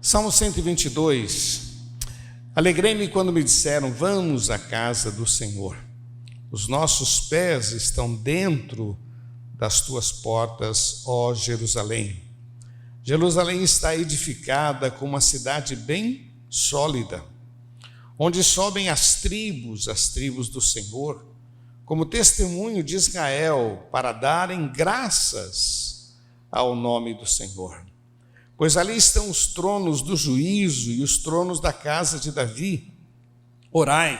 Salmo 122. Alegrei-me quando me disseram: vamos à casa do Senhor. Os nossos pés estão dentro das tuas portas, ó Jerusalém. Jerusalém está edificada como uma cidade bem sólida, onde sobem as tribos do Senhor, como testemunho de Israel, para darem graças ao nome do Senhor. Pois ali estão os tronos do juízo e os tronos da casa de Davi. Orai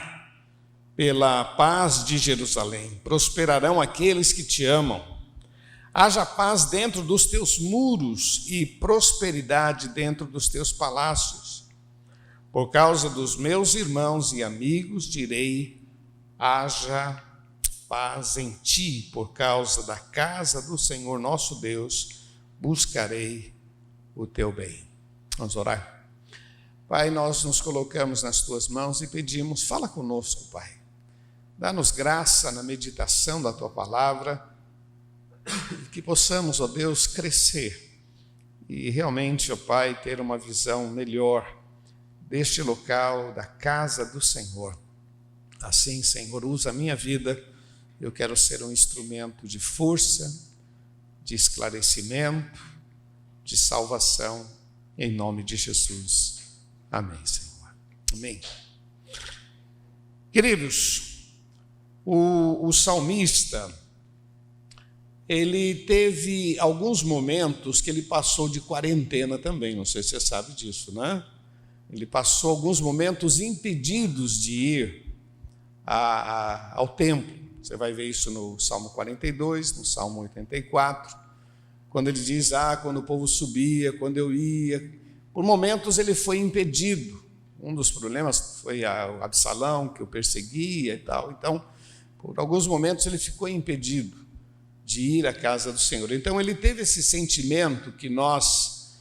pela paz de Jerusalém, prosperarão aqueles que te amam. Haja paz dentro dos teus muros e prosperidade dentro dos teus palácios. Por causa dos meus irmãos e amigos, direi: haja paz em ti. Por causa da casa do Senhor nosso Deus, buscarei o teu bem. Vamos orar? Pai, nós nos colocamos nas tuas mãos e pedimos: fala conosco, Pai. Dá-nos graça na meditação da tua palavra, que possamos, ó Deus, crescer e realmente, ó Pai, ter uma visão melhor deste local, da casa do Senhor. Assim, Senhor, usa a minha vida. Eu quero ser um instrumento de força, de esclarecimento, de salvação, em nome de Jesus. Amém, Senhor. Amém. Queridos, o salmista, ele teve alguns momentos que ele passou de quarentena também, não sei se você sabe disso, né? Ele passou alguns momentos impedidos de ir ao templo. Você vai ver isso no Salmo 42, no Salmo 84, quando ele diz: quando o povo subia, quando eu ia. Por momentos ele foi impedido. Um dos problemas foi o Absalão, que o perseguia e tal. Então, por alguns momentos ele ficou impedido de ir à casa do Senhor. Então ele teve esse sentimento que nós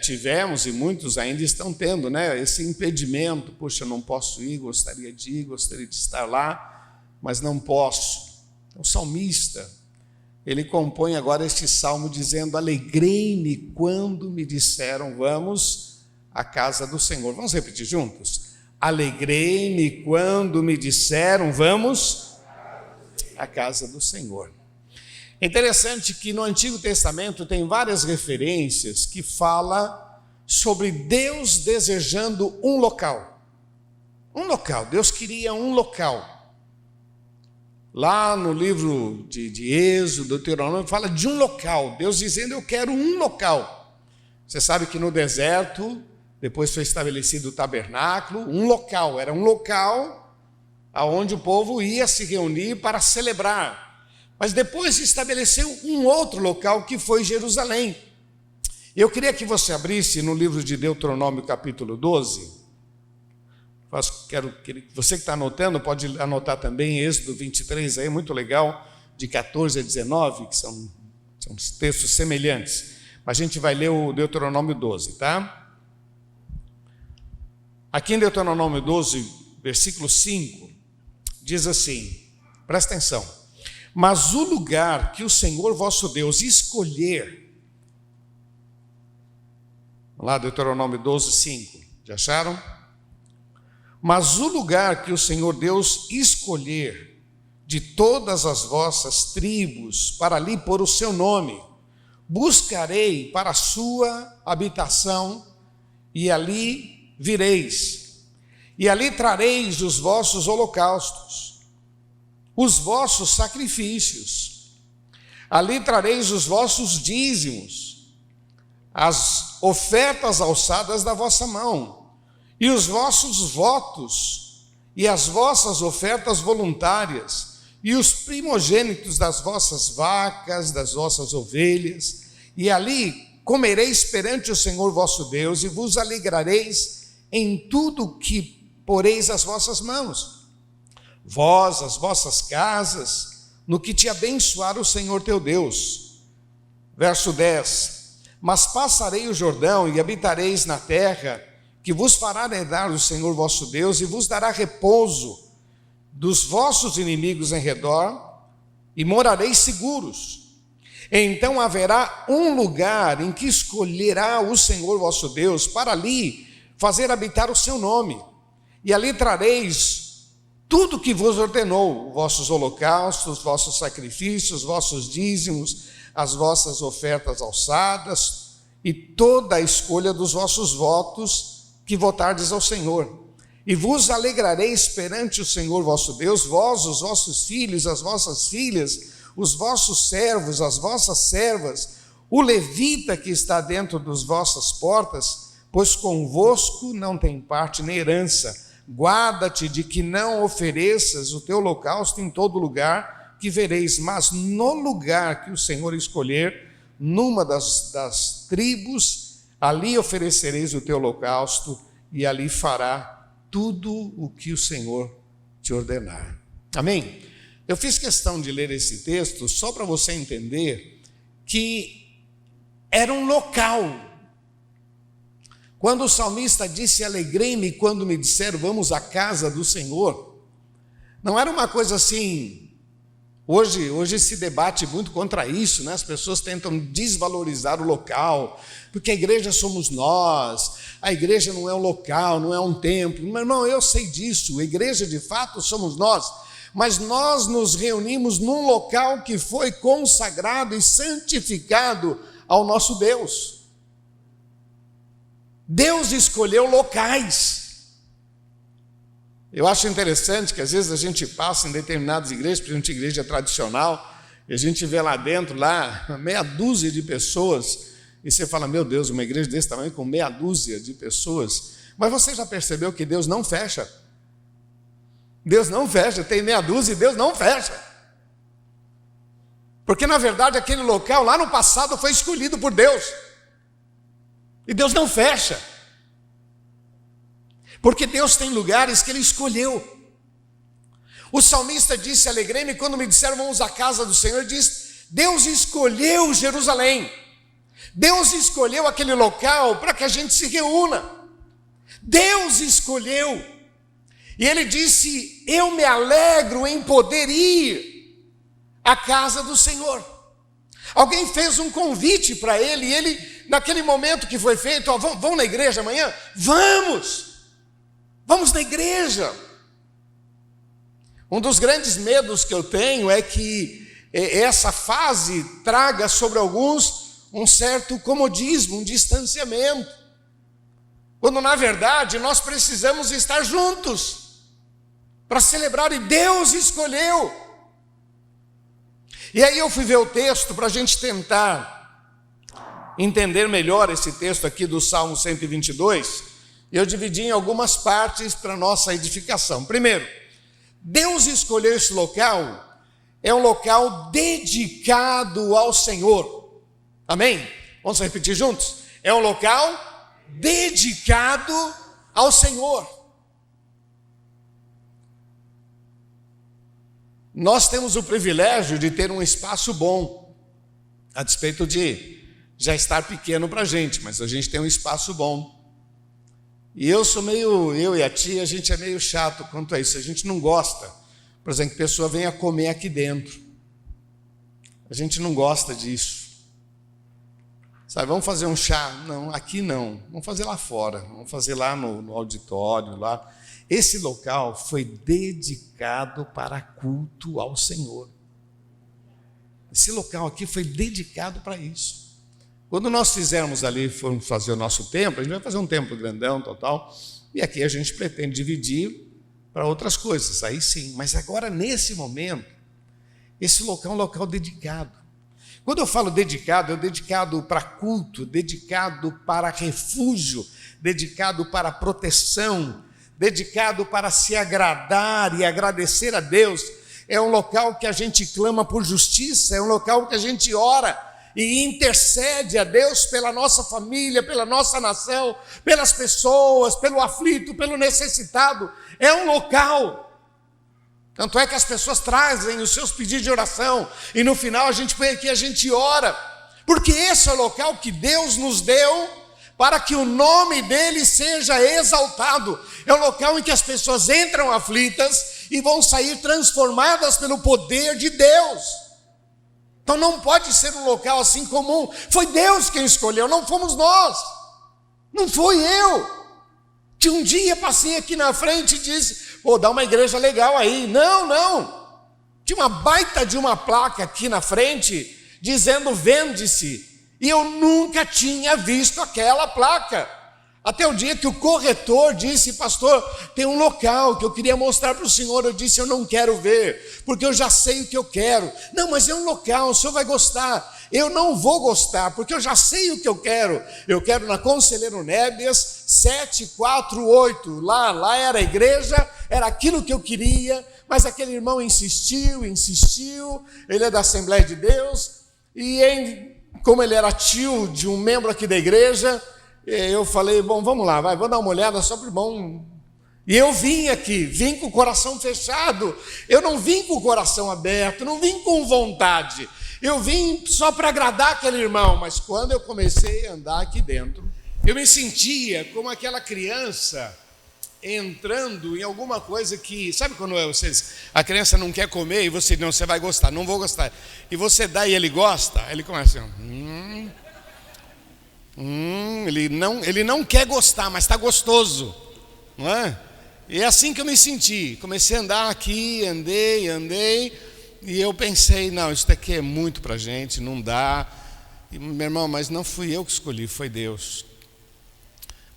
tivemos, e muitos ainda estão tendo, né? Esse impedimento: puxa, eu não posso ir, gostaria de estar lá, mas não posso. O salmista, ele compõe agora este salmo dizendo: alegrei-me quando me disseram: vamos à casa do Senhor. Vamos repetir juntos? Alegrei-me quando me disseram: vamos à casa do Senhor. É interessante que no Antigo Testamento tem várias referências que falam sobre Deus desejando um local. Um local, Deus queria um local. Lá no livro de Êxodo, Deuteronômio, fala de um local, Deus dizendo: eu quero um local. Você sabe que no deserto, depois foi estabelecido o tabernáculo, era um local onde o povo ia se reunir para celebrar. Mas depois se estabeleceu um outro local, que foi Jerusalém. Eu queria que você abrisse no livro de Deuteronômio, capítulo 12. Você que está anotando, pode anotar também Êxodo 23, aí, muito legal, de 14 a 19, que são textos semelhantes. Mas a gente vai ler o Deuteronômio 12, tá? Aqui em Deuteronômio 12, versículo 5, diz assim, presta atenção: mas o lugar que o Senhor vosso Deus escolher. Vamos lá, Deuteronômio 12, 5, já acharam? Mas o lugar que o Senhor Deus escolher de todas as vossas tribos para ali pôr o seu nome, buscarei para a sua habitação, e ali vireis, e ali trareis os vossos holocaustos, os vossos sacrifícios, ali trareis os vossos dízimos, as ofertas alçadas da vossa mão, e os vossos votos, e as vossas ofertas voluntárias, e os primogênitos das vossas vacas, das vossas ovelhas, e ali comereis perante o Senhor vosso Deus, e vos alegrareis em tudo que poreis as vossas mãos, vós, as vossas casas, no que te abençoar o Senhor teu Deus. Verso 10: mas passarei o Jordão, e habitareis na terra que vos fará herdar o Senhor vosso Deus, e vos dará repouso dos vossos inimigos em redor, e morareis seguros. Então haverá um lugar em que escolherá o Senhor vosso Deus para ali fazer habitar o seu nome, e ali trareis tudo que vos ordenou, vossos holocaustos, vossos sacrifícios, vossos dízimos, as vossas ofertas alçadas e toda a escolha dos vossos votos que votardes ao Senhor. E vos alegrareis perante o Senhor vosso Deus, vós, os vossos filhos, as vossas filhas, os vossos servos, as vossas servas, o levita que está dentro das vossas portas, pois convosco não tem parte nem herança. Guarda-te de que não ofereças o teu holocausto em todo lugar que vereis, mas no lugar que o Senhor escolher, numa das tribos, ali oferecereis o teu holocausto, e ali fará tudo o que o Senhor te ordenar. Amém? Eu fiz questão de ler esse texto só para você entender que era um local. Quando o salmista disse, alegrei-me quando me disseram, vamos à casa do Senhor, não era uma coisa assim. Hoje se debate muito contra isso, né? As pessoas tentam desvalorizar o local, porque a igreja somos nós, a igreja não é um local, não é um templo. Meu irmão, eu sei disso, a igreja de fato somos nós, mas nós nos reunimos num local que foi consagrado e santificado ao nosso Deus. Deus escolheu locais. Eu acho interessante que às vezes a gente passa em determinadas igrejas, por exemplo, igreja tradicional, e a gente vê lá dentro, meia dúzia de pessoas, e você fala, meu Deus, uma igreja desse tamanho com meia dúzia de pessoas. Mas você já percebeu que Deus não fecha? Deus não fecha, tem meia dúzia e Deus não fecha. Porque na verdade aquele local lá no passado foi escolhido por Deus. E Deus não fecha. Porque Deus tem lugares que Ele escolheu. O salmista disse, alegrei-me quando me disseram, vamos à casa do Senhor. Ele diz, Deus escolheu Jerusalém. Deus escolheu aquele local para que a gente se reúna. Deus escolheu. E Ele disse, eu me alegro em poder ir à casa do Senhor. Alguém fez um convite para ele, e ele, naquele momento que foi feito, vamos na igreja amanhã? Vamos na igreja. Um dos grandes medos que eu tenho é que essa fase traga sobre alguns um certo comodismo, um distanciamento, quando na verdade nós precisamos estar juntos para celebrar, e Deus escolheu. E aí eu fui ver o texto para a gente tentar entender melhor esse texto aqui do Salmo 122, e eu dividi em algumas partes para nossa edificação. Primeiro, Deus escolheu esse local, é um local dedicado ao Senhor. Amém? Vamos repetir juntos? É um local dedicado ao Senhor. Nós temos o privilégio de ter um espaço bom, a despeito de já estar pequeno para a gente, mas a gente tem um espaço bom. E eu e a tia, a gente é meio chato quanto a isso, a gente não gosta, por exemplo, que a pessoa venha comer aqui dentro. A gente não gosta disso. Sabe, vamos fazer um chá? Não, aqui não, vamos fazer lá fora, vamos fazer lá no auditório, lá. Esse local foi dedicado para culto ao Senhor. Esse local aqui foi dedicado para isso. Quando nós fizermos ali, formos fazer o nosso templo, a gente vai fazer um templo grandão, tal, e aqui a gente pretende dividir para outras coisas, aí sim. Mas agora, nesse momento, esse local é um local dedicado. Quando eu falo dedicado, é dedicado para culto, dedicado para refúgio, dedicado para proteção, dedicado para se agradar e agradecer a Deus. É um local que a gente clama por justiça, é um local que a gente ora e intercede a Deus pela nossa família, pela nossa nação, pelas pessoas, pelo aflito, pelo necessitado. É um local. Tanto é que as pessoas trazem os seus pedidos de oração e no final a gente põe aqui, a gente ora, porque esse é o local que Deus nos deu para que o nome dele seja exaltado. É um local em que as pessoas entram aflitas e vão sair transformadas pelo poder de Deus. Então não pode ser um local assim comum. Foi Deus quem escolheu, não fomos nós. Não fui eu. Que um dia passei aqui na frente e disse, pô, dá uma igreja legal aí. Não. Tinha uma baita de uma placa aqui na frente, dizendo vende-se. E eu nunca tinha visto aquela placa. Até o dia que o corretor disse, pastor, tem um local que eu queria mostrar para o senhor. Eu disse, eu não quero ver, porque eu já sei o que eu quero. Não, mas é um local, o senhor vai gostar. Eu não vou gostar, porque eu já sei o que eu quero. Eu quero na Conselheiro Nébias 748. Lá era a igreja, era aquilo que eu queria, mas aquele irmão insistiu. Ele é da Assembleia de Deus, e como ele era tio de um membro aqui da igreja, eu falei, bom, vamos lá, vou dar uma olhada só para o irmão. E eu vim com o coração fechado. Eu não vim com o coração aberto, não vim com vontade. Eu vim só para agradar aquele irmão. Mas quando eu comecei a andar aqui dentro, eu me sentia como aquela criança entrando em alguma coisa que... Sabe quando a criança não quer comer e você não, você vai gostar, não vou gostar. E você dá e ele gosta, ele começa assim... ele não quer gostar, mas está gostoso, não é? E é assim que eu me senti. Comecei a andar aqui, andei, e eu pensei, não, isso daqui é muito para a gente, não dá. E, meu irmão, mas não fui eu que escolhi, foi Deus.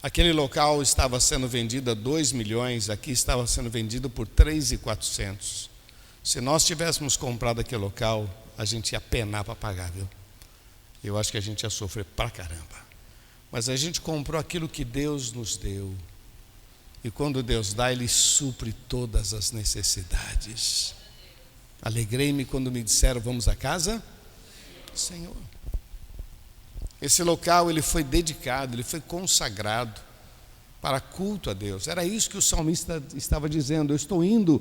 Aquele local estava sendo vendido a 2 milhões, aqui estava sendo vendido por 3.400. Se nós tivéssemos comprado aquele local, a gente ia penar para pagar, viu? Eu acho que a gente ia sofrer pra caramba. Mas a gente comprou aquilo que Deus nos deu. E quando Deus dá, Ele supre todas as necessidades. Alegrei-me quando me disseram, vamos à casa? Senhor. Esse local, ele foi dedicado, ele foi consagrado para culto a Deus. Era isso que o salmista estava dizendo. Eu estou indo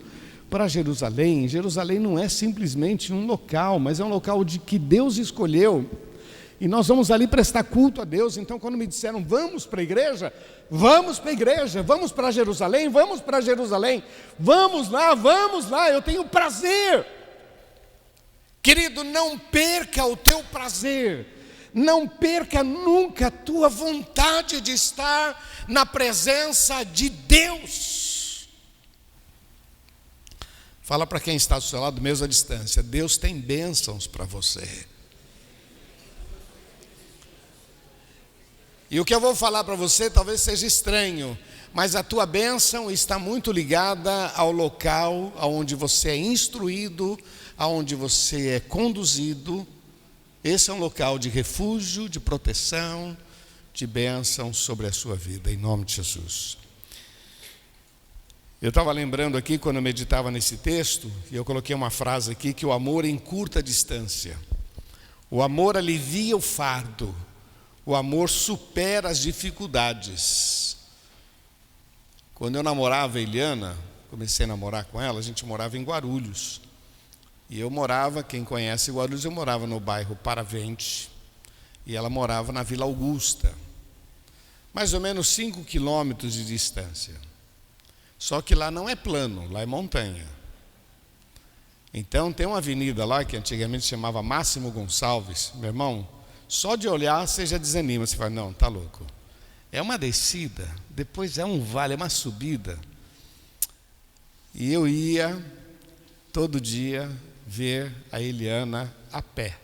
para Jerusalém. Jerusalém não é simplesmente um local, mas é um local de que Deus escolheu. E nós vamos ali prestar culto a Deus. Então quando me disseram, vamos para a igreja, vamos para Jerusalém, vamos lá, eu tenho prazer. Querido, não perca o teu prazer, não perca nunca a tua vontade de estar na presença de Deus. Fala para quem está do seu lado, mesmo à distância, Deus tem bênçãos para você. E o que eu vou falar para você talvez seja estranho, mas a tua bênção está muito ligada ao local onde você é instruído, aonde você é conduzido. Esse é um local de refúgio, de proteção, de bênção sobre a sua vida, em nome de Jesus. Eu estava lembrando aqui, quando eu meditava nesse texto, e eu coloquei uma frase aqui, que o amor encurta a distância. O amor alivia o fardo. O amor supera as dificuldades. Quando eu namorava a Eliana, comecei a namorar com ela, a gente morava em Guarulhos. E eu morava, quem conhece Guarulhos, eu morava no bairro Paravente. E ela morava na Vila Augusta. Mais ou menos 5 quilômetros de distância. Só que lá não é plano, lá é montanha. Então tem uma avenida lá que antigamente chamava Máximo Gonçalves. Meu irmão, só de olhar você já desanima, você fala, não, tá louco. É uma descida, depois é um vale, é uma subida. E eu ia todo dia ver a Eliana a pé.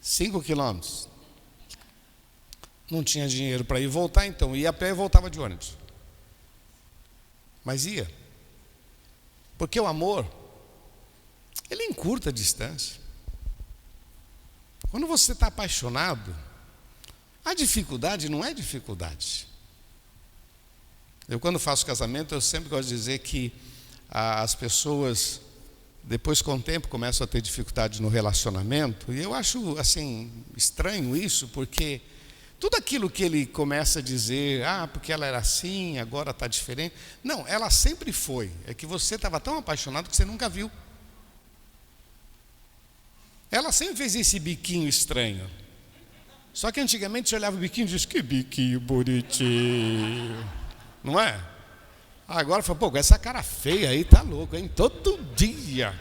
5 quilômetros. Não tinha dinheiro para ir e voltar, então ia a pé e voltava de ônibus. Mas ia. Porque o amor, ele encurta a distância. Quando você está apaixonado, a dificuldade não é dificuldade. Eu, quando faço casamento, eu sempre gosto de dizer que as pessoas, depois com o tempo, começam a ter dificuldade no relacionamento. E eu acho, assim, estranho isso, porque tudo aquilo que ele começa a dizer, porque ela era assim, agora está diferente. Não, ela sempre foi. É que você estava tão apaixonado que você nunca viu. Ela sempre fez esse biquinho estranho. Só que antigamente você olhava o biquinho e dizia, que biquinho bonitinho. Não é? Agora fala, pô, essa cara feia aí tá louco, hein? Todo dia.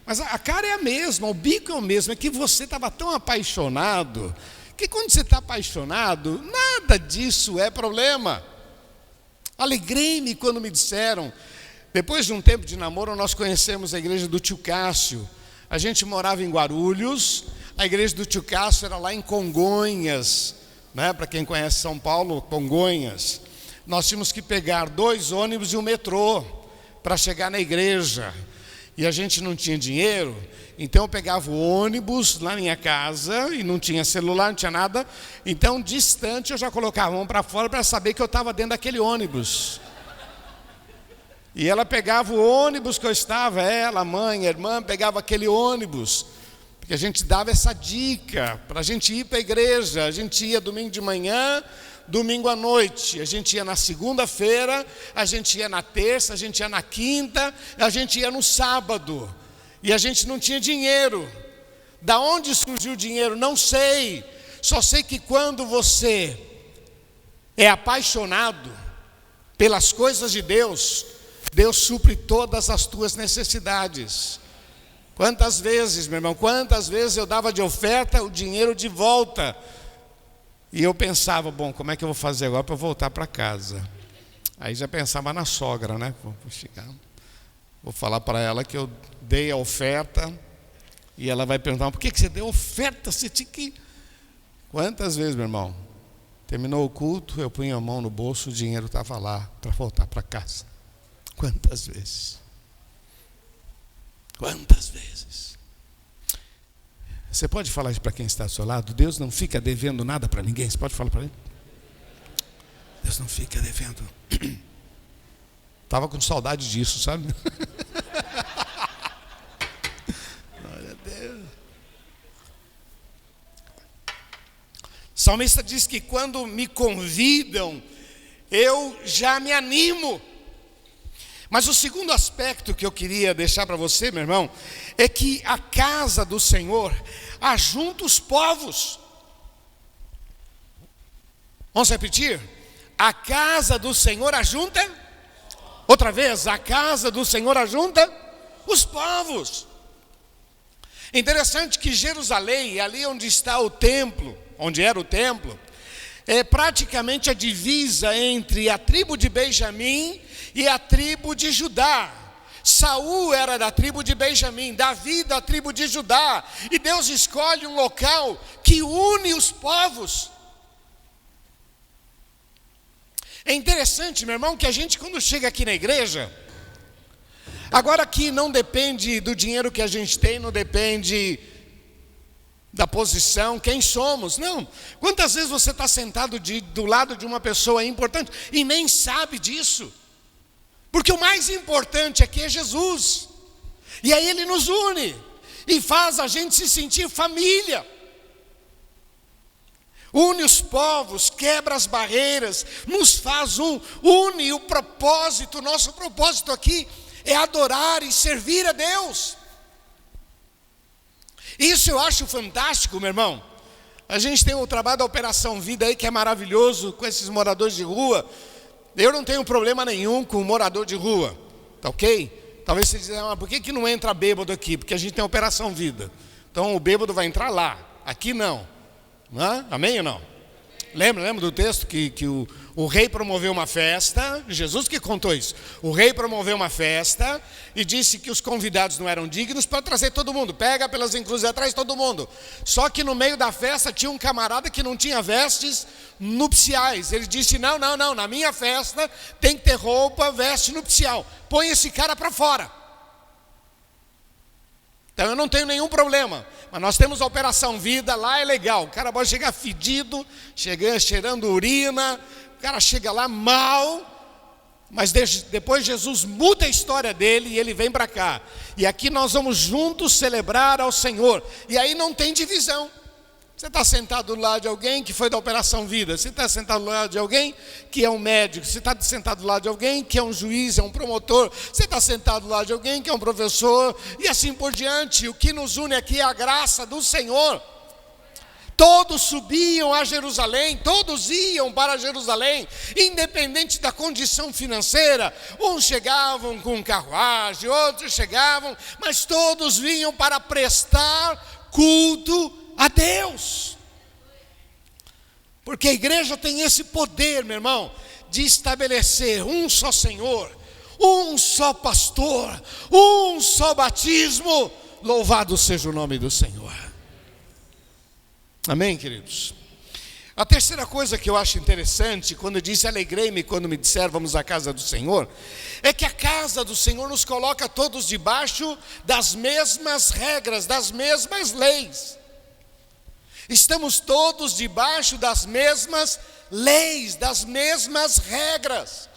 Mas a cara é a mesma, o bico é o mesmo. É que você estava tão apaixonado, que quando você está apaixonado, nada disso é problema. Alegrei-me quando me disseram. Depois de um tempo de namoro, nós conhecemos a igreja do tio Cássio. A gente morava em Guarulhos, a igreja do tio Cássio era lá em Congonhas, né? Para quem conhece São Paulo, Congonhas. Nós tínhamos que pegar 2 ônibus e um metrô para chegar na igreja. E a gente não tinha dinheiro, então eu pegava o ônibus lá na minha casa, e não tinha celular, não tinha nada. Então, distante, eu já colocava a mão para fora para saber que eu estava dentro daquele ônibus. E ela pegava o ônibus que eu estava, ela, a mãe, a irmã, pegava aquele ônibus. Porque a gente dava essa dica para a gente ir para a igreja. A gente ia domingo de manhã, domingo à noite. A gente ia na segunda-feira, a gente ia na terça, a gente ia na quinta, a gente ia no sábado. E a gente não tinha dinheiro. Da onde surgiu o dinheiro? Não sei. Só sei que quando você é apaixonado pelas coisas de Deus, Deus supre todas as tuas necessidades. Quantas vezes, meu irmão, quantas vezes eu dava de oferta o dinheiro de volta. E eu pensava, bom, como é que eu vou fazer agora para voltar para casa? Aí já pensava na sogra, né? Vou falar para ela que eu dei a oferta. E ela vai perguntar, por que você deu oferta? Você tinha que... Quantas vezes, meu irmão? Terminou o culto, eu punha a mão no bolso, o dinheiro estava lá para voltar para casa. Quantas vezes? Quantas vezes? Você pode falar isso para quem está ao seu lado? Deus não fica devendo nada para ninguém. Você pode falar para ele? Deus não fica devendo. Estava com saudade disso, sabe? Glória a Deus. O salmista diz que quando me convidam, eu já me animo. Mas o segundo aspecto que eu queria deixar para você, meu irmão, é que a casa do Senhor ajunta os povos. Vamos repetir? A casa do Senhor ajunta? Outra vez, a casa do Senhor ajunta os povos. Interessante que Jerusalém, ali onde está o templo, onde era o templo, é praticamente a divisa entre a tribo de Benjamim e a tribo de Judá. Saul era da tribo de Benjamim, Davi da tribo de Judá. E Deus escolhe um local que une os povos. É interessante, meu irmão, que a gente quando chega aqui na igreja, agora aqui não depende do dinheiro que a gente tem, não depende da posição, quem somos, não. Quantas vezes você está sentado do lado de uma pessoa importante e nem sabe disso? Porque o mais importante aqui é Jesus. E aí Ele nos une e faz a gente se sentir família. Une os povos, quebra as barreiras, nos faz um, une o propósito. Nosso propósito aqui é adorar e servir a Deus. Isso eu acho fantástico, meu irmão. A gente tem o trabalho da Operação Vida aí, que é maravilhoso, com esses moradores de rua. Eu não tenho problema nenhum com o morador de rua, tá ok? Talvez você diga, por que não entra bêbado aqui? Porque a gente tem a Operação Vida. Então o bêbado vai entrar lá, aqui não. Amém ou não? Lembra do texto que o rei promoveu uma festa, Jesus que contou isso. O rei promoveu uma festa e disse que os convidados não eram dignos para trazer todo mundo. Pega pelas encruzilhadas, traz todo mundo. Só que no meio da festa tinha um camarada que não tinha vestes nupciais. Ele disse, não, na minha festa tem que ter roupa, veste nupcial. Põe esse cara para fora. Então eu não tenho nenhum problema. Mas nós temos a Operação Vida, lá é legal. O cara pode chegar fedido, cheirando urina, o cara chega lá mal, mas depois Jesus muda a história dele e ele vem para cá. E aqui nós vamos juntos celebrar ao Senhor. E aí não tem divisão. Você está sentado do lado de alguém que foi da Operação Vida. Você está sentado do lado de alguém que é um médico. Você está sentado do lado de alguém que é um juiz, é um promotor. Você está sentado do lado de alguém que é um professor. E assim por diante. O que nos une aqui é a graça do Senhor. Todos subiam a Jerusalém, todos iam para Jerusalém, independente da condição financeira. Uns chegavam com carruagem, outros chegavam, mas todos vinham para prestar culto a Deus. Porque a igreja tem esse poder, meu irmão, de estabelecer um só Senhor, um só pastor, um só batismo. Louvado seja o nome do Senhor. Amém, queridos? A terceira coisa que eu acho interessante, quando eu disse alegrei-me quando me disseram vamos à casa do Senhor, é que a casa do Senhor nos coloca todos debaixo das mesmas regras, das mesmas leis. Estamos todos debaixo das mesmas leis, das mesmas regras.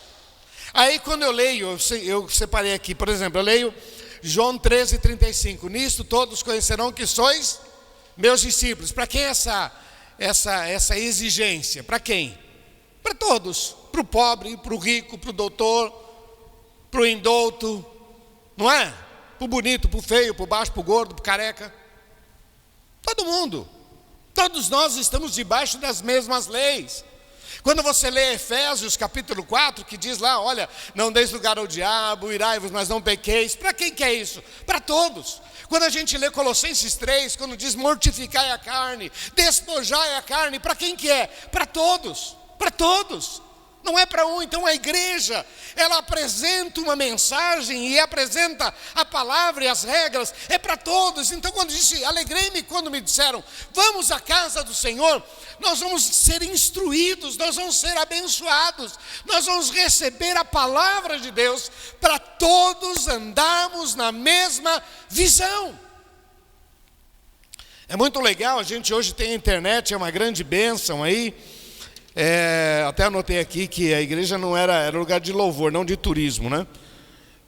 Aí quando eu leio, eu separei aqui, por exemplo, eu leio João 13:35. Nisto todos conhecerão que sois meus discípulos. Para quem essa exigência? Para quem? Para todos. Para o pobre, para o rico, para o doutor, para o indouto, não é? Para o bonito, para o feio, para o baixo, para o gordo, para o careca. Todo mundo. Todos nós estamos debaixo das mesmas leis. Quando você lê Efésios capítulo 4, que diz lá, olha, não deis lugar ao diabo, irai-vos, mas não pequeis. Para quem que é isso? Para todos. Quando a gente lê Colossenses 3, quando diz mortificai a carne, despojai a carne, para quem que é? Para todos, para todos. Não é para um. Então a igreja, ela apresenta uma mensagem e apresenta a palavra e as regras, é para todos. Então quando disse, alegrei-me quando me disseram, vamos à casa do Senhor, nós vamos ser instruídos, nós vamos ser abençoados, nós vamos receber a palavra de Deus, para todos andarmos na mesma visão. É muito legal, a gente hoje tem a internet, é uma grande bênção aí. Até anotei aqui que a igreja não era lugar de louvor, não de turismo, né?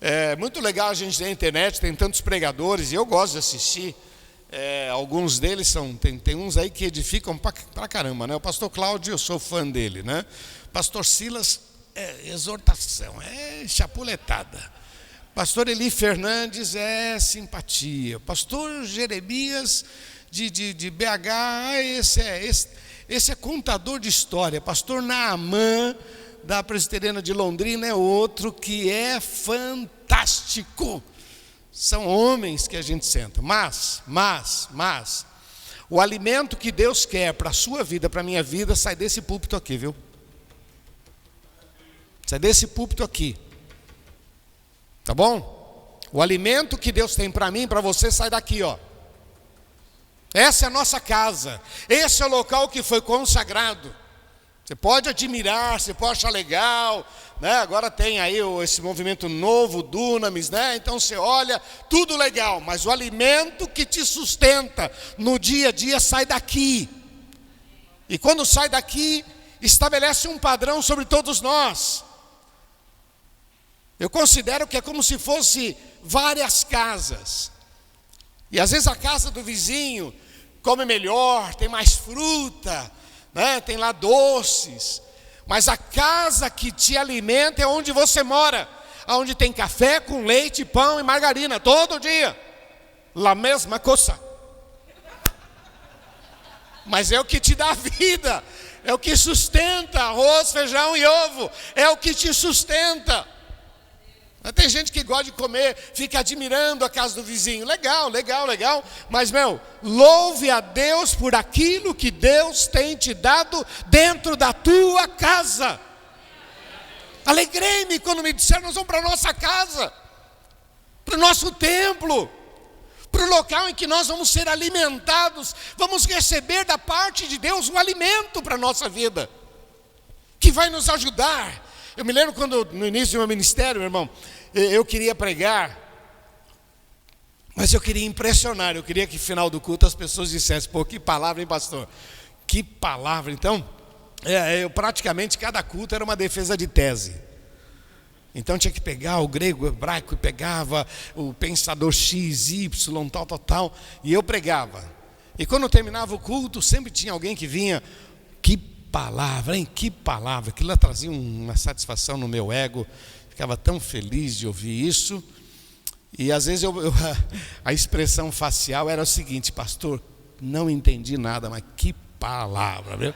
É muito legal a gente ter a internet, tem tantos pregadores, e eu gosto de assistir. Alguns deles tem uns aí que edificam pra caramba, né? O pastor Cláudio, eu sou fã dele, né? Pastor Silas, exortação, chapuletada. Pastor Eli Fernandes, simpatia. Pastor Jeremias de BH, esse é contador de história. Pastor Naamã, da Presbiteriana de Londrina, é outro que é fantástico. São homens que a gente senta. Mas, o alimento que Deus quer para a sua vida, para a minha vida, sai desse púlpito aqui, viu? Sai desse púlpito aqui. Tá bom? O alimento que Deus tem para mim, para você, sai daqui, ó. Essa é a nossa casa, esse é o local que foi consagrado. Você pode admirar, você pode achar legal, né? Agora tem aí esse movimento novo, Dunamis, né? Então você olha, tudo legal, mas o alimento que te sustenta no dia a dia sai daqui. E quando sai daqui, estabelece um padrão sobre todos nós. Eu considero que é como se fosse várias casas. E às vezes a casa do vizinho come melhor, tem mais fruta, né? Tem lá doces. Mas a casa que te alimenta é onde você mora, onde tem café com leite, pão e margarina, todo dia. La mesma coisa. Mas é o que te dá vida, é o que sustenta, arroz, feijão e ovo, é o que te sustenta. Tem gente que gosta de comer, fica admirando a casa do vizinho. Legal, mas louve a Deus por aquilo que Deus tem te dado dentro da tua casa. Alegrei-me quando me disseram, nós vamos para a nossa casa, para o nosso templo, para o local em que nós vamos ser alimentados, vamos receber da parte de Deus um alimento para a nossa vida, que vai nos ajudar. Eu me lembro quando, no início do meu ministério, meu irmão, eu queria pregar, mas eu queria impressionar, eu queria que no final do culto as pessoas dissessem, pô, que palavra, hein, pastor? Que palavra. Então, eu praticamente, cada culto era uma defesa de tese. Então tinha que pegar o grego, o hebraico, e pegava o pensador X, Y, tal, e eu pregava. E quando terminava o culto, sempre tinha alguém que vinha, que palavra, hein? Que palavra. Aquilo lá trazia uma satisfação no meu ego. Ficava tão feliz de ouvir isso. E às vezes a expressão facial era o seguinte, pastor, não entendi nada, mas que palavra, viu?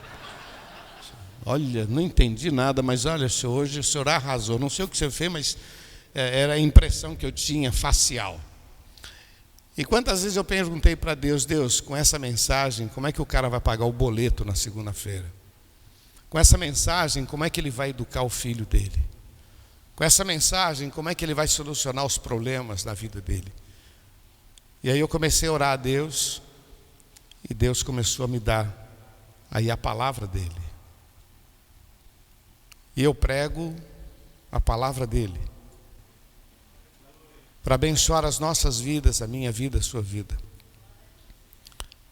Olha, não entendi nada, mas olha, hoje o senhor arrasou. Não sei o que você fez, mas era a impressão que eu tinha facial. E quantas vezes eu perguntei para Deus, Deus, com essa mensagem, como é que o cara vai pagar o boleto na segunda-feira? Com essa mensagem, como é que ele vai educar o filho dele? Com essa mensagem, como é que ele vai solucionar os problemas da vida dele? E aí eu comecei a orar a Deus, e Deus começou a me dar aí a palavra dele. E eu prego a palavra dele, para abençoar as nossas vidas, a minha vida, a sua vida,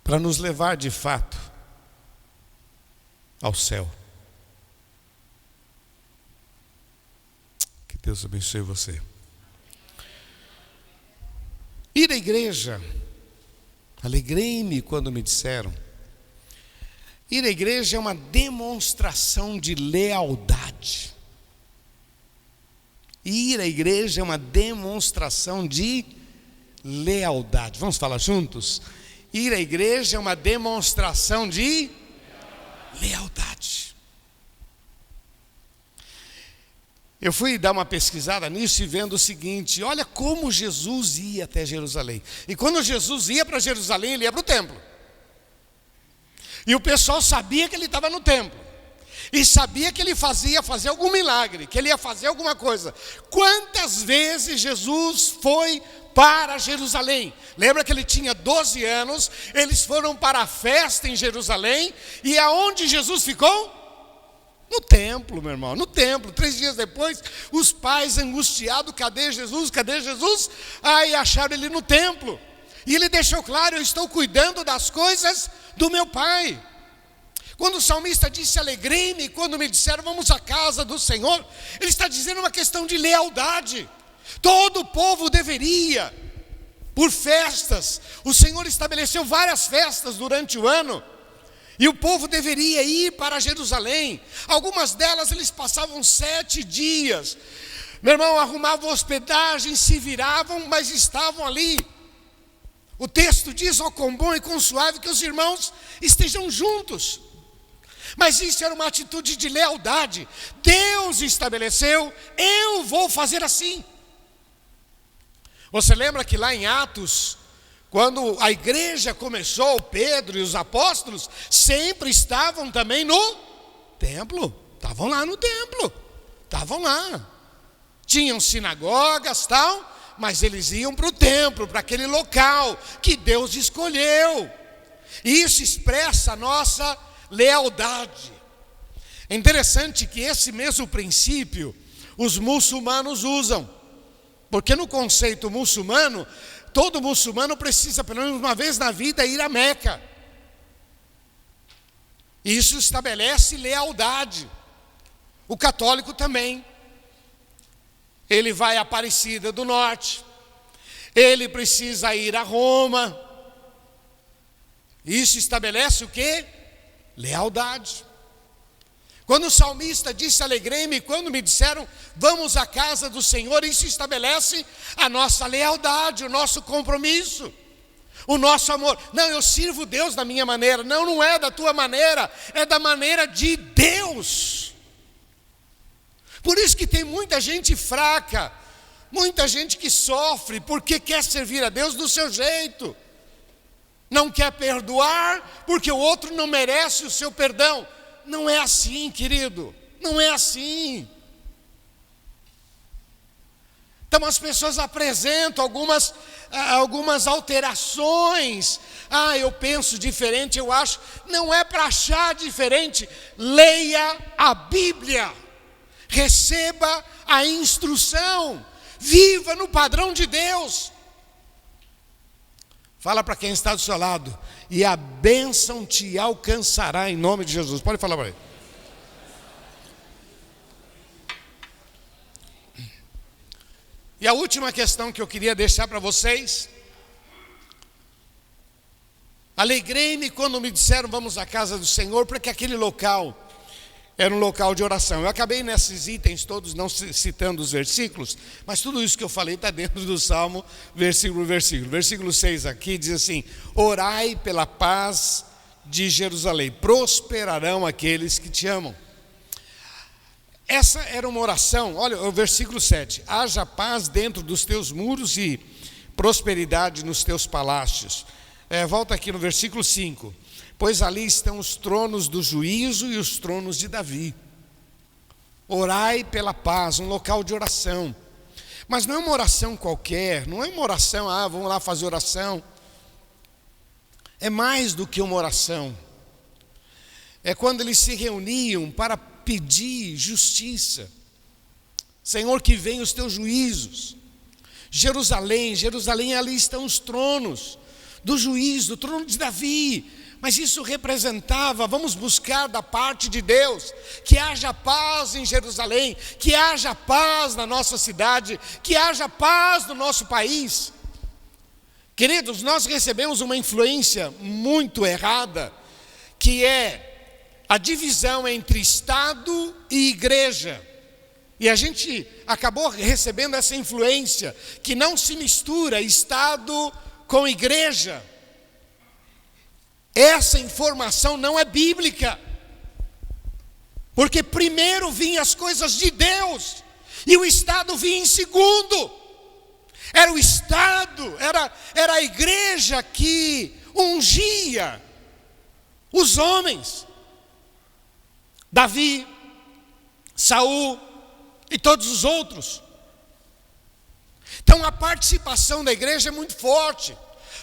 para nos levar de fato ao céu. Que Deus abençoe você. Ir à igreja, alegrei-me quando me disseram. Ir à igreja é uma demonstração de lealdade. Ir à igreja é uma demonstração de lealdade. Vamos falar juntos? Ir à igreja é uma demonstração de lealdade. Eu fui dar uma pesquisada nisso e vendo o seguinte: olha como Jesus ia até Jerusalém. E quando Jesus ia para Jerusalém, ele ia para o templo. E o pessoal sabia que ele estava no templo. E sabia que ele ia fazer algum milagre, que ele ia fazer alguma coisa. Quantas vezes Jesus foi para Jerusalém? Lembra que ele tinha 12 anos, eles foram para a festa em Jerusalém, e aonde Jesus ficou? No templo, meu irmão, no templo. 3 dias depois, os pais angustiados, cadê Jesus? Cadê Jesus? Aí acharam ele no templo. E ele deixou claro: eu estou cuidando das coisas do meu pai. Quando o salmista disse, alegrei-me quando me disseram, vamos à casa do Senhor, ele está dizendo uma questão de lealdade. Todo o povo deveria, por festas, o Senhor estabeleceu várias festas durante o ano, e o povo deveria ir para Jerusalém. Algumas delas eles passavam 7 dias, meu irmão, arrumavam hospedagem, se viravam, mas estavam ali. O texto diz, ó, quão bom e quão suave que os irmãos estejam juntos. Mas isso era uma atitude de lealdade. Deus estabeleceu, eu vou fazer assim. Você lembra que lá em Atos, quando a igreja começou, Pedro e os apóstolos sempre estavam também no templo. Estavam lá no templo, estavam lá. Tinham sinagogas, tal, mas eles iam para o templo, para aquele local que Deus escolheu. Isso expressa a nossa lealdade. É interessante que esse mesmo princípio os muçulmanos usam, porque no conceito muçulmano, todo muçulmano precisa pelo menos uma vez na vida ir a Meca. Isso estabelece lealdade. O católico também. Ele vai a Aparecida do Norte, ele precisa ir a Roma. Isso estabelece o quê? Lealdade. Quando o salmista disse, alegrei-me quando me disseram, vamos à casa do Senhor, isso estabelece a nossa lealdade, o nosso compromisso, o nosso amor. Não, eu sirvo Deus da minha maneira. Não, não é da tua maneira, é da maneira de Deus. Por isso que tem muita gente fraca, muita gente que sofre, porque quer servir a Deus do seu jeito. Não quer perdoar, porque o outro não merece o seu perdão. Não é assim, querido, não é assim. Então as pessoas apresentam algumas alterações. Eu penso diferente, eu acho. Não é para achar diferente. Leia a Bíblia. Receba a instrução. Viva no padrão de Deus. Fala para quem está do seu lado. E a bênção te alcançará em nome de Jesus. Pode falar para ele. E a última questão que eu queria deixar para vocês. Alegrei-me quando me disseram vamos à casa do Senhor, porque aquele local era um local de oração. Eu acabei nesses itens todos não citando os versículos, mas tudo isso que eu falei está dentro do Salmo, versículo por versículo. Versículo 6 aqui diz assim: orai pela paz de Jerusalém, prosperarão aqueles que te amam. Essa era uma oração. Olha o versículo 7: haja paz dentro dos teus muros e prosperidade nos teus palácios. Volta aqui no versículo 5: pois ali estão os tronos do juízo e os tronos de Davi. Orai pela paz, um local de oração. Mas não é uma oração qualquer, não é uma oração, vamos lá fazer oração. É mais do que uma oração. É quando eles se reuniam para pedir justiça. Senhor, que venham os teus juízos. Jerusalém, ali estão os tronos do juízo, o trono de Davi. Mas isso representava, vamos buscar da parte de Deus, que haja paz em Jerusalém, que haja paz na nossa cidade, que haja paz no nosso país. Queridos, nós recebemos uma influência muito errada, que é a divisão entre Estado e igreja. E a gente acabou recebendo essa influência, que não se mistura Estado com igreja. Essa informação não é bíblica, porque primeiro vinham as coisas de Deus, e o Estado vinha em segundo. Era o Estado, era a igreja que ungia os homens. Davi, Saul e todos os outros. Então a participação da igreja é muito forte.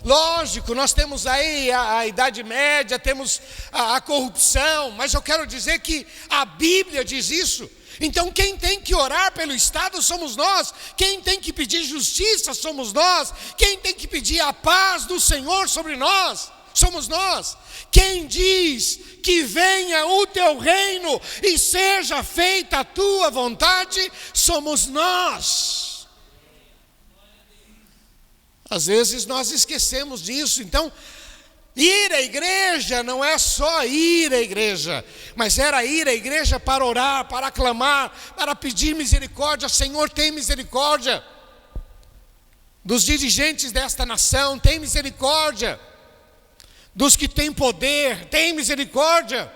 Lógico, nós temos aí a Idade Média, temos a corrupção, mas eu quero dizer que a Bíblia diz isso. Então quem tem que orar pelo Estado somos nós, quem tem que pedir justiça somos nós, quem tem que pedir a paz do Senhor sobre nós somos nós. Quem diz que venha o teu reino e seja feita a tua vontade somos nós. Às vezes nós esquecemos disso. Então, ir à igreja não é só ir à igreja, mas era ir à igreja para orar, para clamar, para pedir misericórdia. Senhor, tem misericórdia dos dirigentes desta nação, tem misericórdia dos que têm poder, tem misericórdia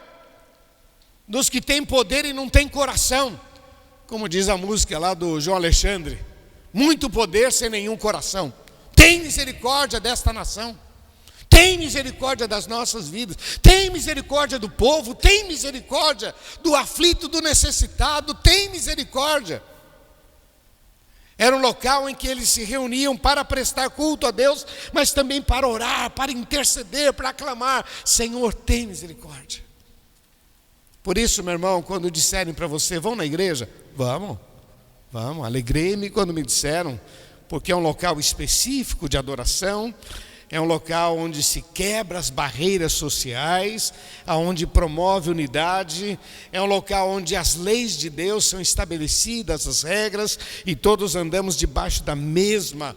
dos que têm poder e não têm coração. Como diz a música lá do João Alexandre: muito poder sem nenhum coração. Tem misericórdia desta nação, tem misericórdia das nossas vidas, tem misericórdia do povo, tem misericórdia do aflito, do necessitado, tem misericórdia. Era um local em que eles se reuniam para prestar culto a Deus, mas também para orar, para interceder, para clamar: Senhor, tem misericórdia. Por isso, meu irmão, quando disserem para você: vão na igreja, vamos, alegrei-me quando me disseram, porque é um local específico de adoração, é um local onde se quebra as barreiras sociais, onde promove unidade, é um local onde as leis de Deus são estabelecidas, as regras, e todos andamos debaixo da mesma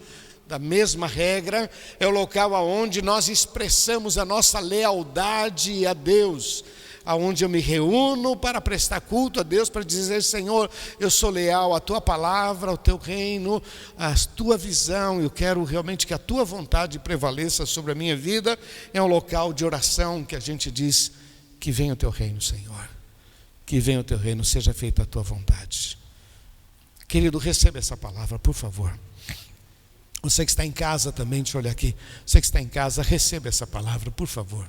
regra. É o local onde nós expressamos a nossa lealdade a Deus, aonde eu me reúno para prestar culto a Deus, para dizer: Senhor, eu sou leal à tua palavra, ao teu reino, à tua visão, eu quero realmente que a tua vontade prevaleça sobre a minha vida. É um local de oração que a gente diz: que venha o teu reino, Senhor, que venha o teu reino, seja feita a tua vontade. Querido, receba essa palavra, por favor. Você que está em casa também, deixa eu olhar aqui, você que está em casa, receba essa palavra, por favor,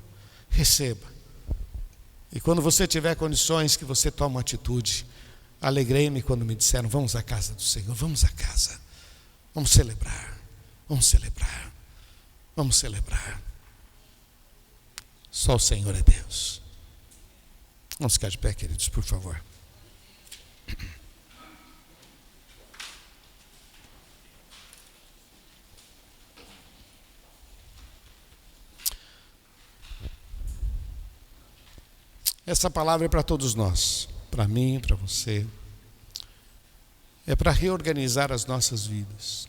receba. E quando você tiver condições, que você tome uma atitude. Alegrei-me quando me disseram: vamos à casa do Senhor, vamos à casa, vamos celebrar, vamos celebrar, vamos celebrar. Só o Senhor é Deus. Vamos ficar de pé, queridos, por favor. Essa palavra é para todos nós, para mim, para você. É para reorganizar as nossas vidas.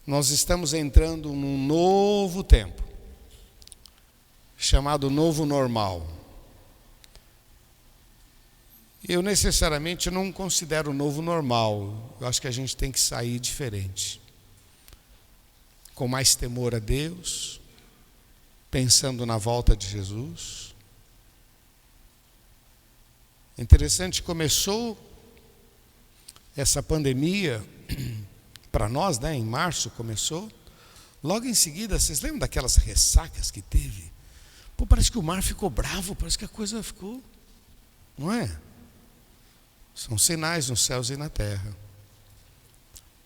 Nós estamos entrando num novo tempo, chamado novo normal. Eu necessariamente não considero o novo normal. Eu acho que a gente tem que sair diferente, com mais temor a Deus, pensando na volta de Jesus. É interessante, começou essa pandemia para nós, né? Em março começou. Logo em seguida, vocês lembram daquelas ressacas que teve? Pô, parece que o mar ficou bravo, parece que a coisa ficou, não é? São sinais nos céus e na terra.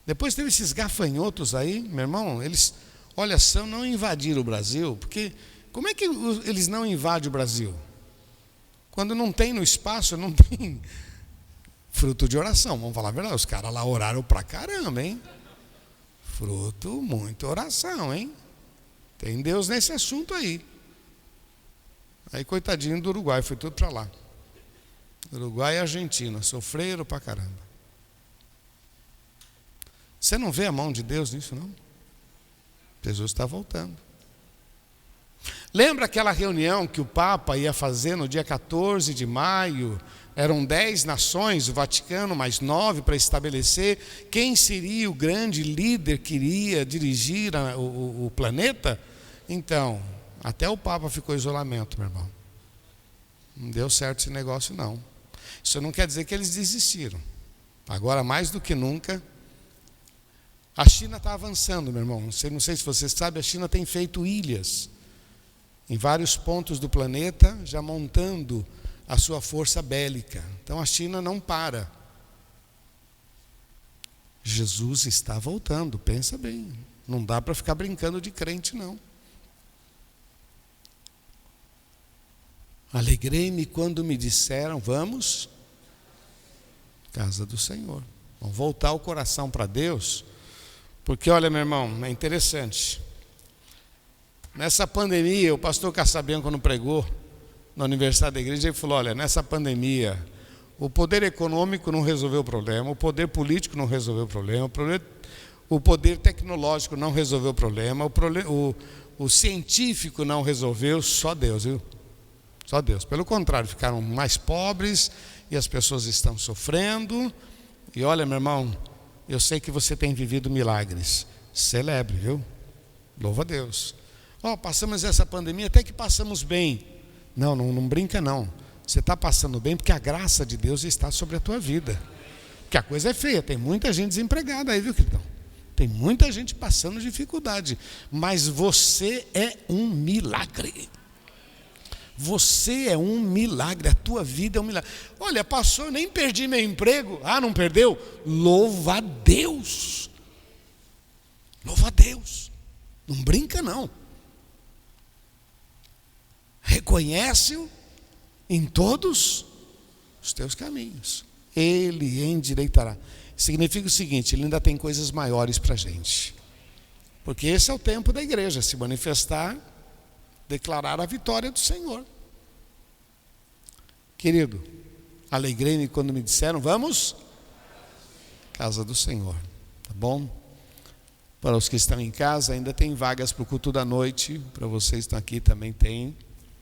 Depois teve esses gafanhotos aí, meu irmão, eles, olha só, não invadiram o Brasil, porque como é que eles não invadem o Brasil? Quando não tem no espaço, não tem fruto de oração, vamos falar a verdade, os caras lá oraram pra caramba, hein? Fruto, muita oração, hein? Tem Deus nesse assunto aí. Aí, coitadinho do Uruguai, foi tudo para lá. Uruguai e Argentina, sofreram pra caramba. Você não vê a mão de Deus nisso, não? Jesus está voltando. Lembra aquela reunião que o Papa ia fazer no dia 14 de maio? Eram 10 nações, o Vaticano mais 9, para estabelecer quem seria o grande líder que iria dirigir o planeta. Então, até o Papa ficou em isolamento, meu irmão. Não deu certo esse negócio, não. Isso não quer dizer que eles desistiram. Agora, mais do que nunca, a China está avançando, meu irmão. Não sei se você sabe, a China tem feito ilhas em vários pontos do planeta, já montando a sua força bélica. Então a China não para. Jesus está voltando, pensa bem. Não dá para ficar brincando de crente, não. Alegrei-me quando me disseram, vamos, casa do Senhor. Vamos voltar o coração para Deus, porque olha, meu irmão, é interessante. Nessa pandemia, o pastor Caçabian, quando pregou no aniversário da igreja, ele falou, olha, nessa pandemia, o poder econômico não resolveu o problema, o poder político não resolveu o problema, o poder tecnológico não resolveu o problema, o científico não resolveu, só Deus, viu? Só Deus. Pelo contrário, ficaram mais pobres e as pessoas estão sofrendo. E olha, meu irmão, eu sei que você tem vivido milagres. Celebre, viu? Louva a Deus. Passamos essa pandemia, até que passamos bem. Não brinca não. Você está passando bem porque a graça de Deus está sobre a tua vida. Porque a coisa é feia, tem muita gente desempregada aí, viu, queridão? Tem muita gente passando dificuldade. Mas você é um milagre. Você é um milagre, a tua vida é um milagre. Olha, passou, nem perdi meu emprego. Não perdeu? Louva a Deus. Louva a Deus. Não brinca não. Reconhece-o em todos os teus caminhos. Ele endireitará. Significa o seguinte, ele ainda tem coisas maiores para a gente. Porque esse é o tempo da igreja, se manifestar, declarar a vitória do Senhor. Querido, alegrei-me quando me disseram, vamos? Casa do Senhor, tá bom? Para os que estão em casa, ainda tem vagas para o culto da noite. Para vocês que estão aqui também tem.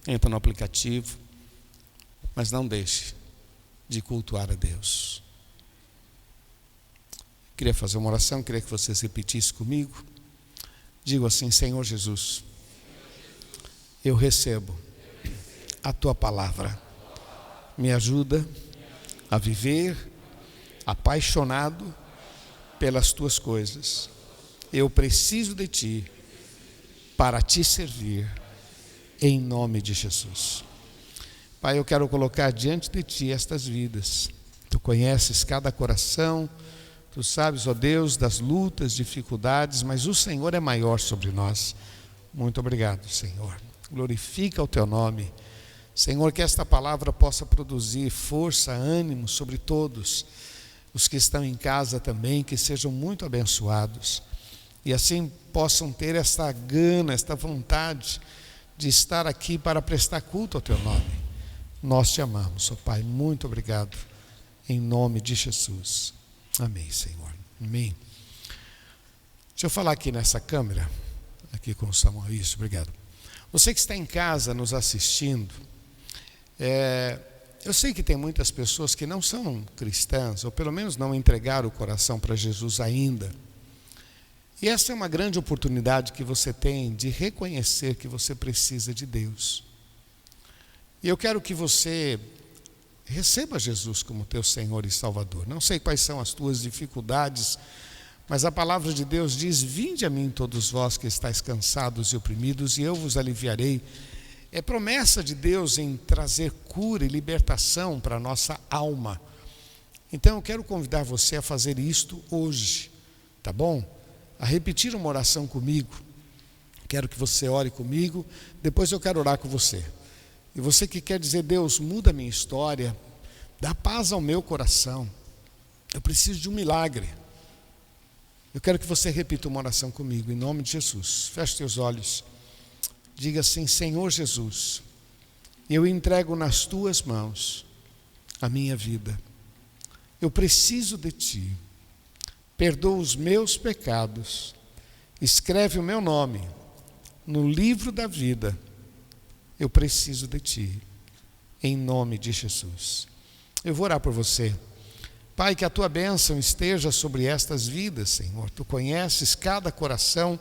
Entra no aplicativo. Mas não deixe de cultuar a Deus. Queria fazer uma oração, queria que vocês repetissem comigo. Digo assim, Senhor Jesus, eu recebo a tua palavra. Me ajuda a viver apaixonado pelas tuas coisas. Eu preciso de ti para te servir, em nome de Jesus. Pai, eu quero colocar diante de ti estas vidas. Tu conheces cada coração, tu sabes, ó Deus, das lutas, dificuldades, mas o Senhor é maior sobre nós. Muito obrigado, Senhor. Glorifica o teu nome. Senhor, que esta palavra possa produzir força, ânimo sobre todos os que estão em casa também, que sejam muito abençoados e assim possam ter esta gana, esta vontade de estar aqui para prestar culto ao teu nome. Nós te amamos, ó Pai, muito obrigado, em nome de Jesus. Amém, Senhor. Amém. Deixa eu falar aqui nessa câmera, aqui com o Samuel. Isso, obrigado. Você que está em casa nos assistindo, Eu sei que tem muitas pessoas que não são cristãs, ou pelo menos não entregaram o coração para Jesus ainda. E essa é uma grande oportunidade que você tem de reconhecer que você precisa de Deus. E eu quero que você receba Jesus como teu Senhor e Salvador. Não sei quais são as tuas dificuldades, mas a palavra de Deus diz: vinde a mim todos vós que estáis cansados e oprimidos, e eu vos aliviarei. É promessa de Deus em trazer cura e libertação para a nossa alma. Então eu quero convidar você a fazer isto hoje, tá bom? A repetir uma oração comigo. Quero que você ore comigo, depois eu quero orar com você. E você que quer dizer: Deus, muda a minha história, dá paz ao meu coração, eu preciso de um milagre. Eu quero que você repita uma oração comigo, em nome de Jesus. Feche teus olhos. Diga assim: Senhor Jesus, eu entrego nas tuas mãos a minha vida. Eu preciso de ti. Perdoa os meus pecados. Escreve o meu nome no livro da vida. Eu preciso de ti. Em nome de Jesus. Eu vou orar por você. Pai, que a tua bênção esteja sobre estas vidas, Senhor. Tu conheces cada coração.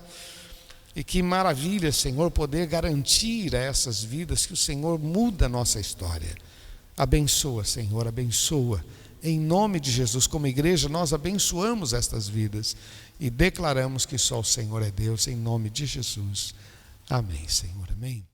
E que maravilha, Senhor, poder garantir a essas vidas que o Senhor muda a nossa história. Abençoa, Senhor, abençoa. Em nome de Jesus, como igreja, nós abençoamos estas vidas e declaramos que só o Senhor é Deus, em nome de Jesus. Amém, Senhor, amém.